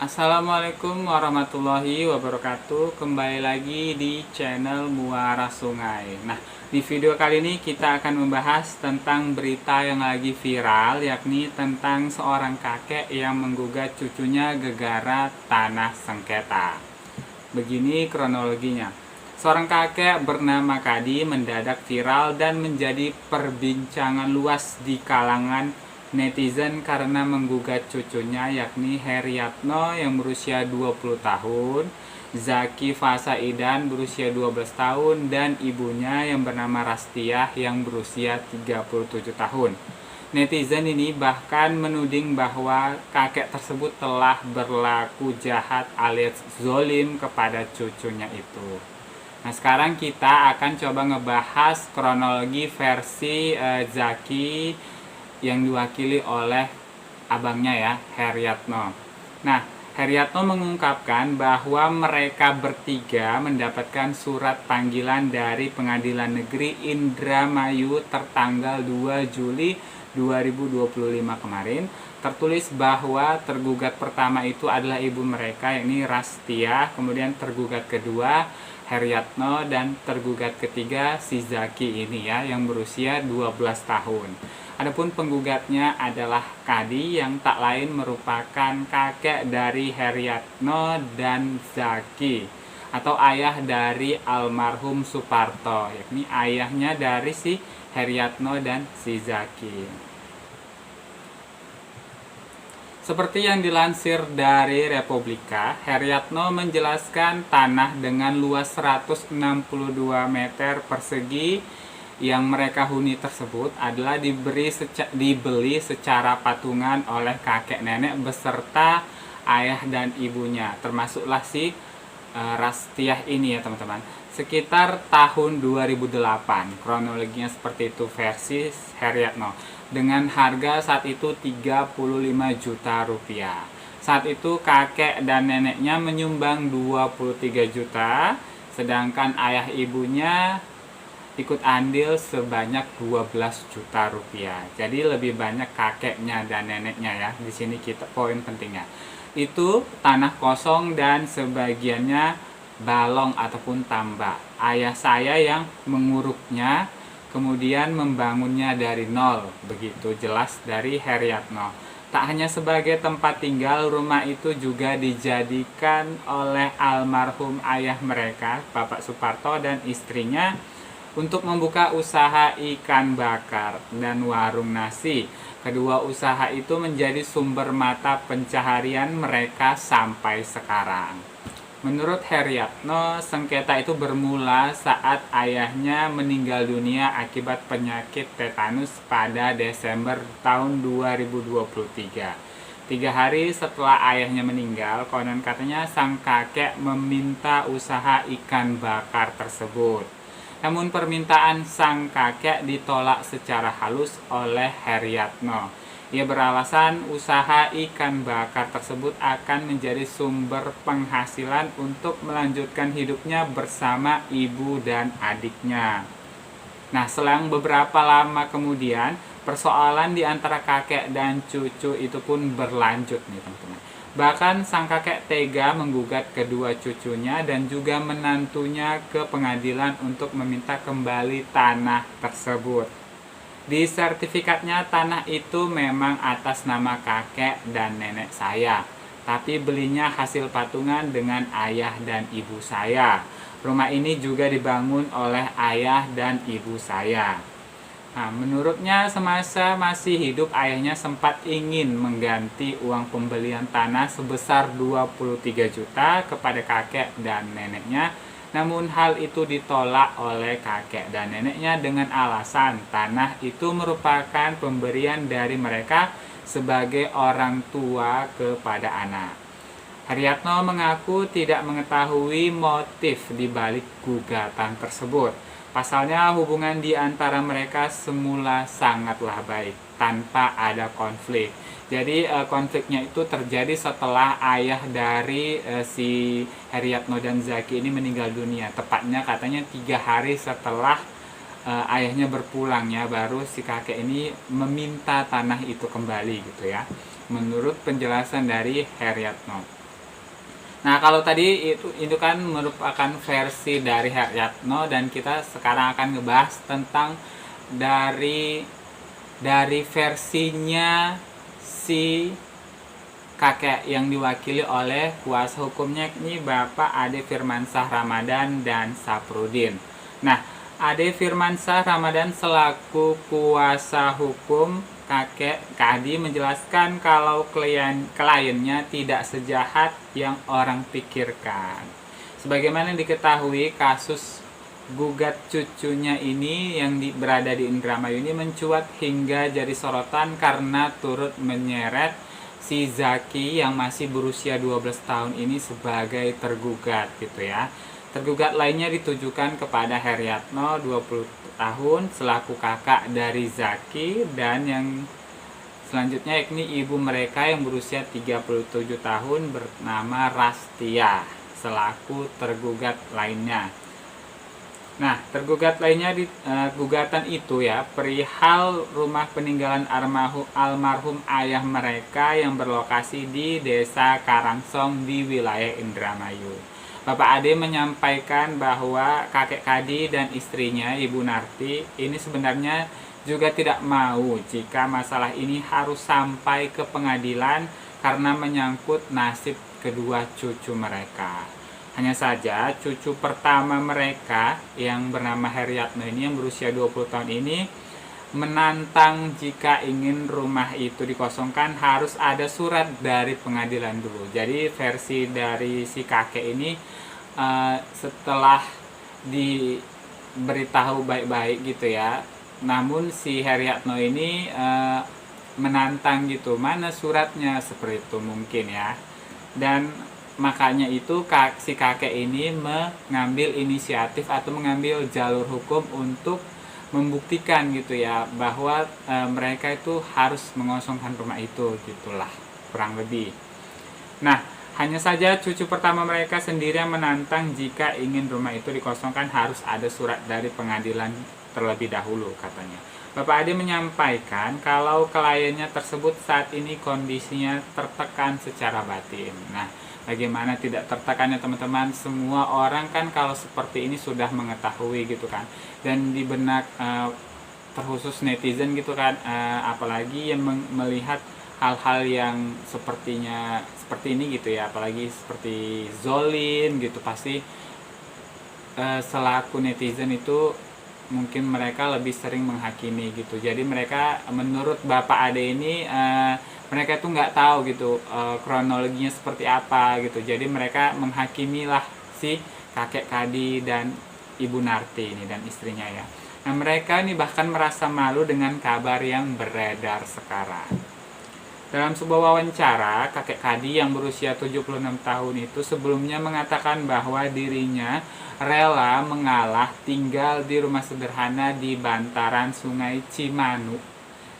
Assalamualaikum warahmatullahi wabarakatuh. Kembali lagi di channel Muara Sungai. Nah, di video kali ini kita akan membahas tentang berita yang lagi viral, yakni tentang seorang kakek yang menggugat cucunya gegara tanah sengketa. Begini kronologinya. Seorang kakek bernama Kadi mendadak viral dan menjadi perbincangan luas di kalangan netizen karena menggugat cucunya, yakni Heriatno yang berusia 20 tahun, Zaki Fasaidan berusia 12 tahun, dan ibunya yang bernama Rastiah yang berusia 37 tahun. Netizen ini bahkan menuding bahwa kakek tersebut telah berlaku jahat alias zolim kepada cucunya itu. Nah, sekarang kita akan coba ngebahas kronologi versi Zaki yang diwakili oleh abangnya ya, Heriatno. Nah, Heriatno mengungkapkan bahwa mereka bertiga mendapatkan surat panggilan dari Pengadilan Negeri Indramayu tertanggal 2 Juli 2025 kemarin. Tertulis bahwa tergugat pertama itu adalah ibu mereka, yakni Rastiah, kemudian tergugat kedua Heriatno, dan tergugat ketiga si Zaki ini ya, yang berusia 12 tahun. Adapun penggugatnya adalah Kadi yang tak lain merupakan kakek dari Heriatno dan Zaki, atau ayah dari almarhum Suparto, yakni ayahnya dari si Heriatno dan si Zaki. Seperti yang dilansir dari Republika, Heriatno menjelaskan tanah dengan luas 162 meter persegi yang mereka huni tersebut adalah dibeli secara patungan oleh kakek nenek beserta ayah dan ibunya, termasuklah si Rastiah ini ya teman-teman, sekitar tahun 2008. Kronologinya seperti itu versi Heriatno, dengan harga saat itu 35 juta rupiah. Saat itu kakek dan neneknya menyumbang 23 juta, sedangkan ayah ibunya ikut andil sebanyak 12 juta rupiah. Jadi lebih banyak kakeknya dan neneknya ya. Di sini kita poin pentingnya. Itu tanah kosong dan sebagiannya balong ataupun tambak. Ayah saya yang menguruknya, kemudian membangunnya dari nol. Begitu jelas dari Heriatno. Tak hanya sebagai tempat tinggal, rumah itu juga dijadikan oleh almarhum ayah mereka, Bapak Suparto, dan istrinya untuk membuka usaha ikan bakar dan warung nasi. Kedua usaha itu menjadi sumber mata pencaharian mereka sampai sekarang. Menurut Heriatno, sengketa itu bermula saat ayahnya meninggal dunia akibat penyakit tetanus pada Desember tahun 2023. 3 hari setelah ayahnya meninggal, konon katanya sang kakek meminta usaha ikan bakar tersebut. Namun permintaan sang kakek ditolak secara halus oleh Heriatno. Ia beralasan usaha ikan bakar tersebut akan menjadi sumber penghasilan untuk melanjutkan hidupnya bersama ibu dan adiknya. Nah, selang beberapa lama kemudian, persoalan di antara kakek dan cucu itu pun berlanjut nih teman-teman. Bahkan sang kakek tega menggugat kedua cucunya dan juga menantunya ke pengadilan untuk meminta kembali tanah tersebut. Di sertifikatnya tanah itu memang atas nama kakek dan nenek saya, tapi belinya hasil patungan dengan ayah dan ibu saya. Rumah ini juga dibangun oleh ayah dan ibu saya. Nah, menurutnya semasa masih hidup ayahnya sempat ingin mengganti uang pembelian tanah sebesar 23 juta kepada kakek dan neneknya. Namun hal itu ditolak oleh kakek dan neneknya dengan alasan tanah itu merupakan pemberian dari mereka sebagai orang tua kepada anak. Heriatno mengaku tidak mengetahui motif di balik gugatan tersebut. Pasalnya hubungan di antara mereka semula sangatlah baik, tanpa ada konflik. Jadi konfliknya itu terjadi setelah ayah dari si Heriatno dan Zaki ini meninggal dunia. Tepatnya katanya 3 hari setelah ayahnya berpulang ya, baru si kakek ini meminta tanah itu kembali gitu ya. Menurut penjelasan dari Heriatno. Nah, kalau tadi itu kan merupakan versi dari Heryatno, dan kita sekarang akan ngebahas tentang dari versinya si kakek yang diwakili oleh kuasa hukumnya, ini Bapak Ade Firmansyah Ramadan dan Saprudin. Nah, Ade Firmansyah Ramadan selaku kuasa hukum kakek Kadi menjelaskan kalau kliennya tidak sejahat yang orang pikirkan. Sebagaimana diketahui, kasus gugat cucunya ini yang berada di Indramayu ini mencuat hingga jadi sorotan karena turut menyeret si Zaki yang masih berusia 12 tahun ini sebagai tergugat gitu ya. Tergugat lainnya ditujukan kepada Heryatno 20 tahun selaku kakak dari Zaki, dan yang selanjutnya yakni ibu mereka yang berusia 37 tahun bernama Rastia selaku tergugat lainnya. Nah, tergugat lainnya di gugatan itu ya perihal rumah peninggalan almarhum ayah mereka yang berlokasi di Desa Karangsong di wilayah Indramayu. Bapak Ade menyampaikan bahwa kakek Kadi dan istrinya Ibu Narti ini sebenarnya juga tidak mau jika masalah ini harus sampai ke pengadilan karena menyangkut nasib kedua cucu mereka. Hanya saja cucu pertama mereka yang bernama Heryatno ini yang berusia 20 tahun ini menantang jika ingin rumah itu dikosongkan harus ada surat dari pengadilan dulu. Jadi versi dari si kakek ini setelah diberitahu baik-baik gitu ya, namun si Heryatno ini menantang gitu, mana suratnya, seperti itu mungkin ya. Dan makanya itu si kakek ini mengambil inisiatif atau mengambil jalur hukum untuk membuktikan gitu ya bahwa mereka itu harus mengosongkan rumah itu, gitulah kurang lebih. Nah, hanya saja cucu pertama mereka sendiri yang menantang jika ingin rumah itu dikosongkan harus ada surat dari pengadilan terlebih dahulu katanya. Bapak Ade menyampaikan kalau kliennya tersebut saat ini kondisinya tertekan secara batin. Nah, bagaimana tidak tertekan ya teman-teman? Semua orang kan kalau seperti ini sudah mengetahui gitu kan. Dan di benak terkhusus netizen gitu kan, apalagi yang melihat hal-hal yang sepertinya seperti ini gitu ya, apalagi seperti zolim gitu, pasti selaku netizen itu mungkin mereka lebih sering menghakimi gitu. Jadi mereka, menurut Bapak Ade ini, mereka tuh nggak tahu gitu kronologinya seperti apa gitu. Jadi mereka menghakimilah si kakek Kadi dan Ibu Narti ini dan istrinya ya. Nah, mereka ini bahkan merasa malu dengan kabar yang beredar sekarang. Dalam sebuah wawancara, kakek Kadi yang berusia 76 tahun itu sebelumnya mengatakan bahwa dirinya rela mengalah tinggal di rumah sederhana di bantaran Sungai Cimanu,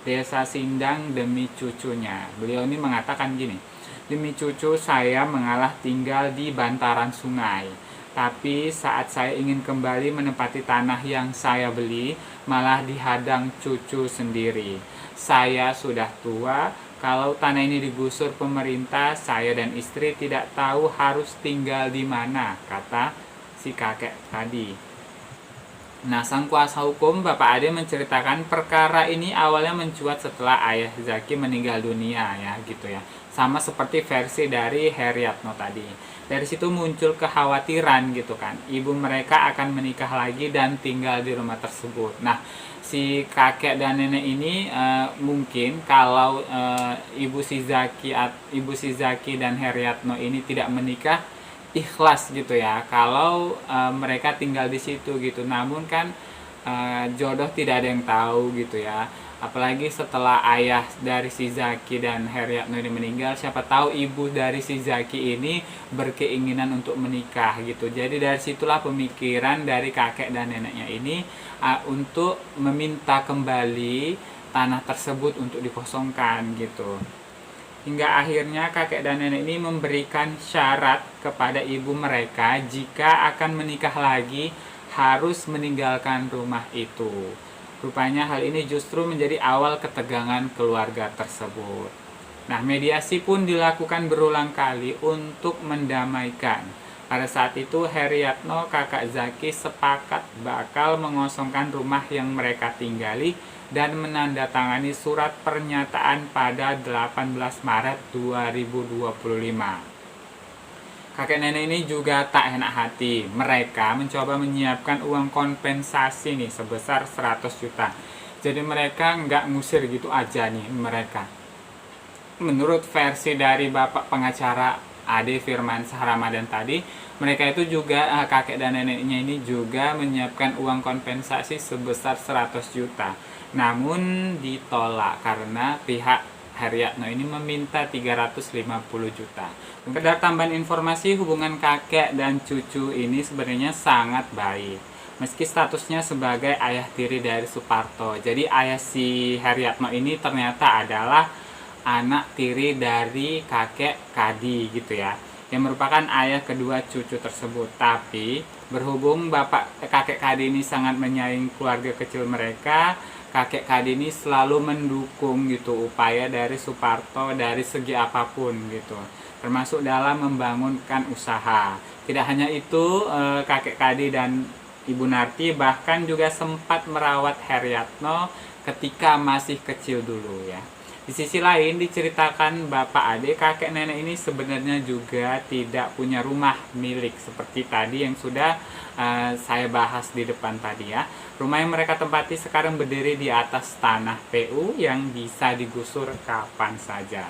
Desa Sindang demi cucunya. Beliau ini mengatakan gini, demi cucu saya mengalah tinggal di bantaran sungai. Tapi saat saya ingin kembali menempati tanah yang saya beli, malah dihadang cucu sendiri. Saya sudah tua, kalau tanah ini digusur pemerintah, saya dan istri tidak tahu harus tinggal di mana, kata si kakek tadi. Nah, sang kuasa hukum Bapak Ade menceritakan perkara ini awalnya mencuat setelah ayah Zaki meninggal dunia ya gitu ya. Sama seperti versi dari Heryatno tadi. Dari situ muncul kekhawatiran gitu kan, ibu mereka akan menikah lagi dan tinggal di rumah tersebut. Nah, si kakek dan nenek ini mungkin kalau ibu si Zaki dan Heryatno ini tidak menikah, ikhlas gitu ya kalau mereka tinggal di situ gitu. Namun kan jodoh tidak ada yang tahu gitu ya, apalagi setelah ayah dari si Zaki dan Heryatno ini meninggal, siapa tahu ibu dari si Zaki ini berkeinginan untuk menikah gitu. Jadi dari situlah pemikiran dari kakek dan neneknya ini untuk meminta kembali tanah tersebut untuk dikosongkan gitu. Hingga akhirnya kakek dan nenek ini memberikan syarat kepada ibu mereka jika akan menikah lagi harus meninggalkan rumah itu. Rupanya hal ini justru menjadi awal ketegangan keluarga tersebut. Nah, mediasi pun dilakukan berulang kali untuk mendamaikan. Pada saat itu Heriatno, kakak Zaki, sepakat bakal mengosongkan rumah yang mereka tinggali dan menandatangani surat pernyataan pada 18 Maret 2025. Kakek nenek ini juga tak enak hati. Mereka mencoba menyiapkan uang kompensasi nih sebesar 100 juta. Jadi mereka nggak ngusir gitu aja nih mereka. Menurut versi dari Bapak pengacara Ade Firmansyah Ramadan tadi, mereka itu juga kakek dan neneknya ini juga menyiapkan uang kompensasi sebesar 100 juta. Namun ditolak karena pihak Heriatno ini meminta 350 juta. Sekedar tambahan informasi, hubungan kakek dan cucu ini sebenarnya sangat baik. Meski statusnya sebagai ayah tiri dari Suparto. Jadi ayah si Heriatno ini ternyata adalah anak tiri dari kakek Kadi gitu ya, yang merupakan ayah kedua cucu tersebut. Tapi berhubung kakek Kadi ini sangat menyayangi keluarga kecil mereka, kakek Kadi ini selalu mendukung gitu upaya dari Suparto dari segi apapun gitu, termasuk dalam membangunkan usaha. Tidak hanya itu, kakek Kadi dan Ibu Narti bahkan juga sempat merawat Heriatno ketika masih kecil dulu ya. Di sisi lain diceritakan Bapak Ade, kakek nenek ini sebenarnya juga tidak punya rumah milik seperti tadi yang sudah saya bahas di depan tadi ya. Rumah yang mereka tempati sekarang berdiri di atas tanah PU yang bisa digusur kapan saja.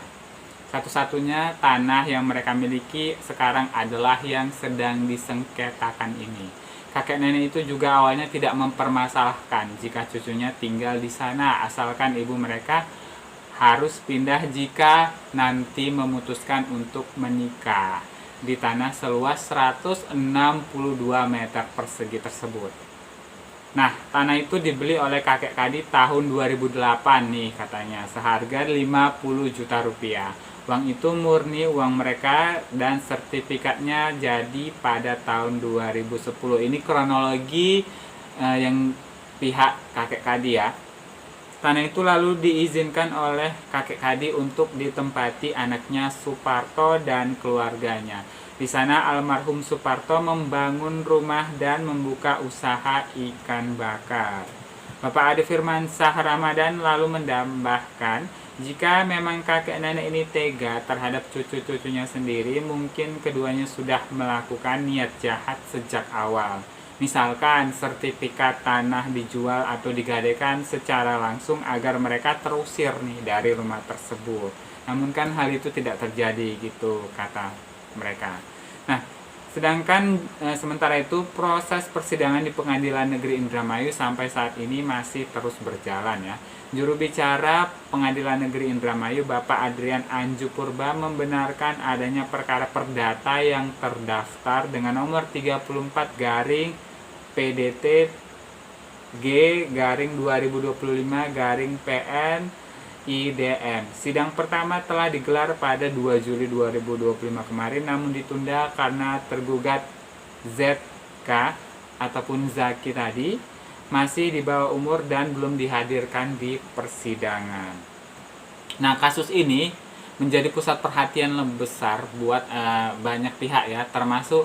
Satu-satunya tanah yang mereka miliki sekarang adalah yang sedang disengketakan ini. Kakek nenek itu juga awalnya tidak mempermasalahkan jika cucunya tinggal di sana asalkan ibu mereka harus pindah jika nanti memutuskan untuk menikah di tanah seluas 162 meter persegi tersebut. Nah, tanah itu dibeli oleh kakek Kadi tahun 2008 nih katanya, seharga 50 juta rupiah. Uang itu murni uang mereka dan sertifikatnya jadi pada tahun 2010. Ini kronologi yang pihak kakek Kadi ya. Tanah itu lalu diizinkan oleh kakek Kadi untuk ditempati anaknya Suparto dan keluarganya. Di sana almarhum Suparto membangun rumah dan membuka usaha ikan bakar. Bapak Ade Firmansyah Ramadan lalu menambahkan, jika memang kakek nenek ini tega terhadap cucu-cucunya sendiri, mungkin keduanya sudah melakukan niat jahat sejak awal. Misalkan sertifikat tanah dijual atau digadaikan secara langsung agar mereka terusir nih dari rumah tersebut. Namun kan hal itu tidak terjadi gitu kata mereka. Nah, sedangkan sementara itu proses persidangan di Pengadilan Negeri Indramayu sampai saat ini masih terus berjalan ya. Juru bicara Pengadilan Negeri Indramayu Bapak Adrian Anju Purba membenarkan adanya perkara perdata yang terdaftar dengan nomor 34 garing PDT G garing 2025 garing PN IDM. Sidang pertama telah digelar pada 2 Juli 2025 kemarin namun ditunda karena tergugat ZK ataupun Zaki tadi masih di bawah umur dan belum dihadirkan di persidangan. Nah, kasus ini menjadi pusat perhatian lebih besar buat banyak pihak ya, termasuk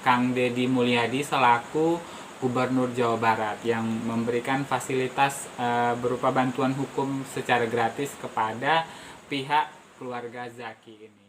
Kang Deddy Mulyadi selaku Gubernur Jawa Barat yang memberikan fasilitas berupa bantuan hukum secara gratis kepada pihak keluarga Zaki ini.